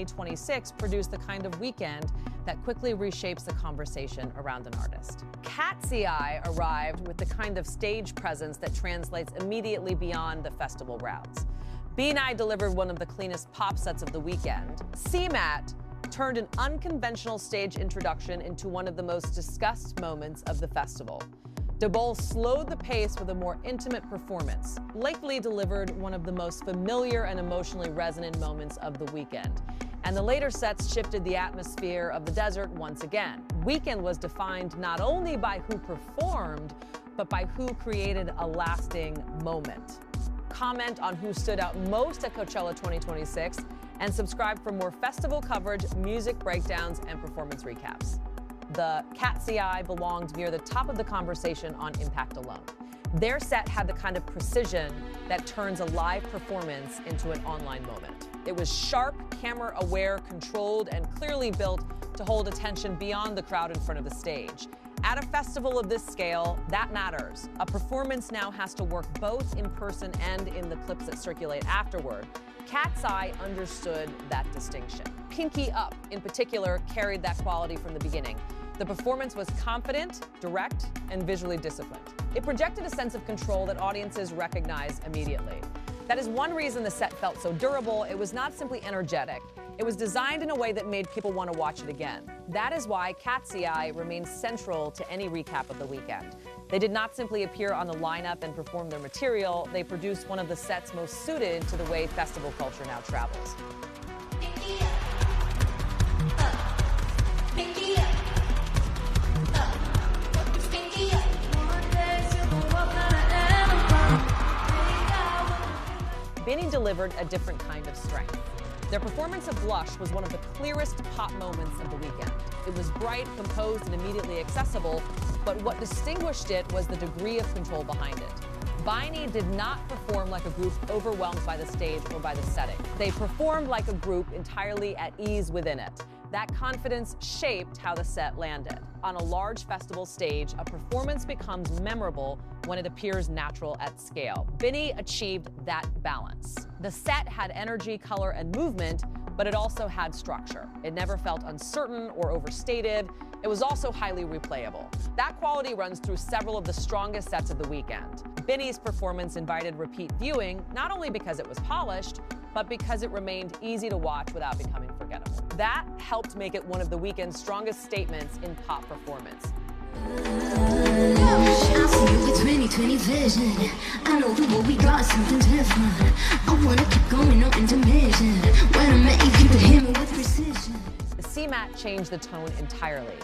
2026 produced the kind of weekend that quickly reshapes the conversation around an artist. KATSEYE arrived with the kind of stage presence that translates immediately beyond the festival routes. Bini delivered one of the cleanest pop sets of the weekend. CMAT turned an unconventional stage introduction into one of the most discussed moments of the festival. Dabeull slowed the pace with a more intimate performance. Lykke Li delivered one of the most familiar and emotionally resonant moments of the weekend. And the later sets shifted the atmosphere of the desert once again. Weekend was defined not only by who performed, but by who created a lasting moment. Comment on who stood out most at Coachella 2026 and subscribe for more festival coverage, music breakdowns, and performance recaps. The KATSEYE belonged near the top of the conversation on impact alone. Their set had the kind of precision that turns a live performance into an online moment. It was sharp, camera-aware, controlled, and clearly built to hold attention beyond the crowd in front of the stage. At a festival of this scale, that matters. A performance now has to work both in person and in the clips that circulate afterward. KATSEYE understood that distinction. Pinky Up, in particular, carried that quality from the beginning. The performance was confident, direct, and visually disciplined. It projected a sense of control that audiences recognized immediately. That is one reason the set felt so durable. It was not simply energetic. It was designed in a way that made people want to watch it again. That is why KATSEYE remains central to any recap of the weekend. They did not simply appear on the lineup and perform their material. They produced one of the sets most suited to the way festival culture now travels. Bini delivered a different kind of strength. Their performance of Blush was one of the clearest pop moments of the weekend. It was bright, composed, and immediately accessible, but what distinguished it was the degree of control behind it. Bini did not perform like a group overwhelmed by the stage or by the setting. They performed like a group entirely at ease within it. That confidence shaped how the set landed. On a large festival stage, a performance becomes memorable when it appears natural at scale. Bini achieved that balance. The set had energy, color, and movement, but it also had structure. It never felt uncertain or overstated. It was also highly replayable. That quality runs through several of the strongest sets of the weekend. Bini's performance invited repeat viewing, not only because it was polished, but because it remained easy to watch without becoming forgettable. That helped make it one of the weekend's strongest statements in pop performance. I see you with 20/20 vision. I know what we got, something different. I wanna keep going on intermission. When I'm at you, you can hear me with precision. The CMAT changed the tone entirely.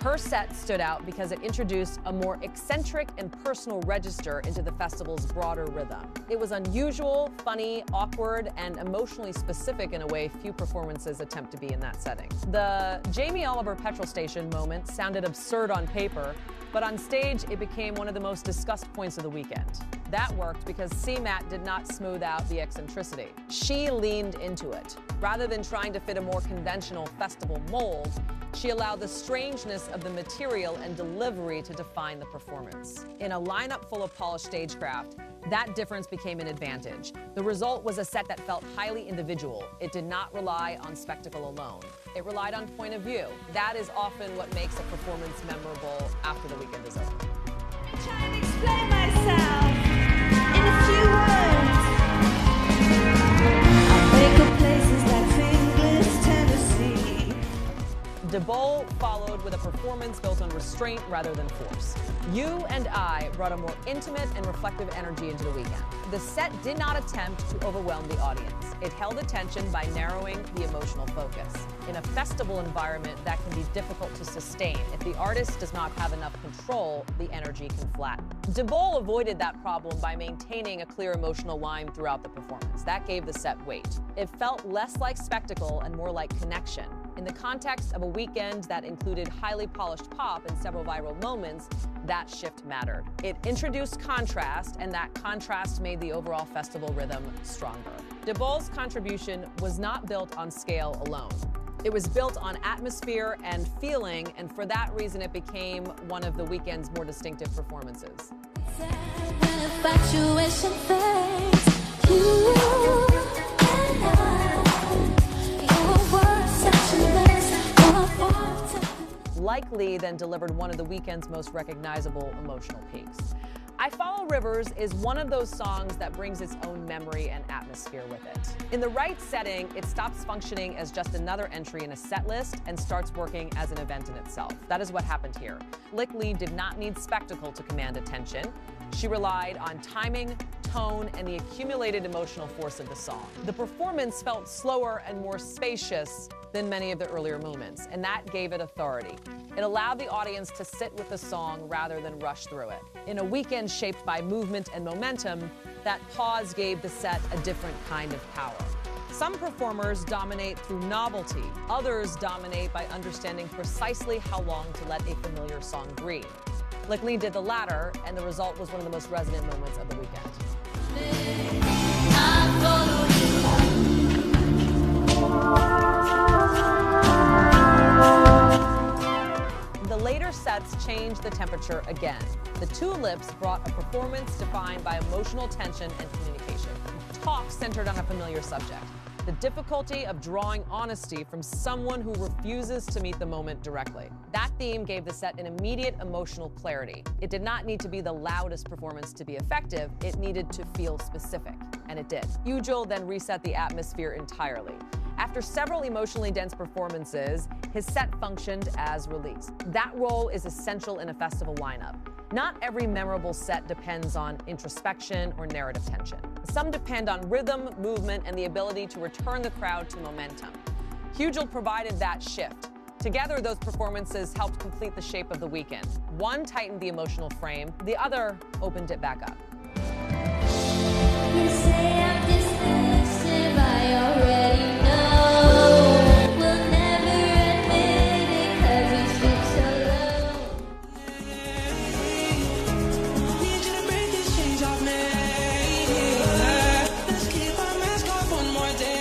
Her set stood out because it introduced a more eccentric and personal register into the festival's broader rhythm. It was unusual, funny, awkward, and emotionally specific in a way few performances attempt to be in that setting. The Jamie Oliver petrol station moment sounded absurd on paper, but on stage it became one of the most discussed points of the weekend. That worked because CMAT did not smooth out the eccentricity. She leaned into it. Rather than trying to fit a more conventional festival mold, she allowed the strangeness of the material and delivery to define the performance. In a lineup full of polished stagecraft, that difference became an advantage. The result was a set that felt highly individual. It did not rely on spectacle alone. It relied on point of view. That is often what makes a performance memorable after the weekend is over. I'm trying to explain myself in a few words. I wake up places like Fingers, Tennessee. Dabeull followed with a performance built on restraint rather than force. You and I brought a more intimate and reflective energy into the weekend. The set did not attempt to overwhelm the audience. It held attention by narrowing the emotional focus. In a festival environment, that can be difficult to sustain. If the artist does not have enough control, the energy can flatten. Dabeull avoided that problem by maintaining a clear emotional line throughout the performance. That gave the set weight. It felt less like spectacle and more like connection. In the context of a weekend that included highly polished pop and several viral moments, that shift mattered. It introduced contrast, and that contrast made the overall festival rhythm stronger. Dabeull's contribution was not built on scale alone. It was built on atmosphere and feeling, and for that reason it became one of the weekend's more distinctive performances. When infatuation fades, you and I, you're Lykke Li then delivered one of the weekend's most recognizable emotional peaks. I Follow Rivers is one of those songs that brings its own memory and atmosphere with it. In the right setting, it stops functioning as just another entry in a set list and starts working as an event in itself. That is what happened here. Lykke Li did not need spectacle to command attention. She relied on timing, tone, and the accumulated emotional force of the song. The performance felt slower and more spacious than many of the earlier moments, and that gave it authority. It allowed the audience to sit with the song rather than rush through it. In a weekend shaped by movement and momentum, that pause gave the set a different kind of power. Some performers dominate through novelty. Others dominate by understanding precisely how long to let a familiar song breathe. Lykke Li did the latter, and the result was one of the most resonant moments of the weekend. The later sets changed the temperature again. The tulips brought a performance defined by emotional tension and communication. Talk centered on a familiar subject. The difficulty of drawing honesty from someone who refuses to meet the moment directly. That theme gave the set an immediate emotional clarity. It did not need to be the loudest performance to be effective, it needed to feel specific, and it did. HUGEL then reset the atmosphere entirely. After several emotionally dense performances, his set functioned as release. That role is essential in a festival lineup. Not every memorable set depends on introspection or narrative tension. Some depend on rhythm, movement, and the ability to return the crowd to momentum. HUGEL provided that shift. Together, those performances helped complete the shape of the weekend. One tightened the emotional frame, the other opened it back up. You say I'm dismissive, I already know. We'll never admit it 'cause we stoop so low. Need you to break this change off me. Let's keep our mask off one more day.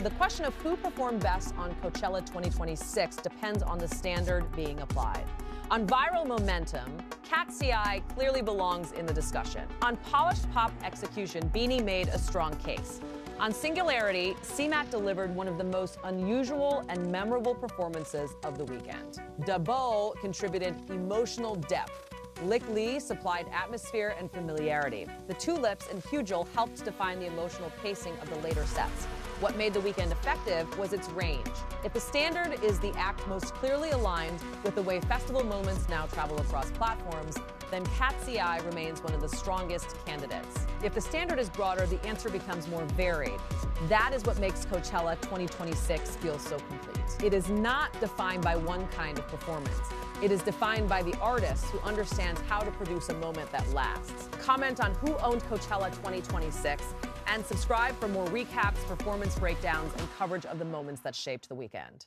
The question of who performed best on Coachella 2026 depends on the standard being applied. On viral momentum, KATSEYE clearly belongs in the discussion. On polished pop execution, Bini made a strong case. On singularity, CMAT delivered one of the most unusual and memorable performances of the weekend. Dabeull contributed emotional depth. Lykke Li supplied atmosphere and familiarity. The tulips and HUGEL helped define the emotional pacing of the later sets. What made the weekend effective was its range. If the standard is the act most clearly aligned with the way festival moments now travel across platforms, then KATSEYE remains one of the strongest candidates. If the standard is broader, the answer becomes more varied. That is what makes Coachella 2026 feel so complete. It is not defined by one kind of performance. It is defined by the artist who understands how to produce a moment that lasts. Comment on who owned Coachella 2026 and subscribe for more recaps, performance breakdowns, and coverage of the moments that shaped the weekend.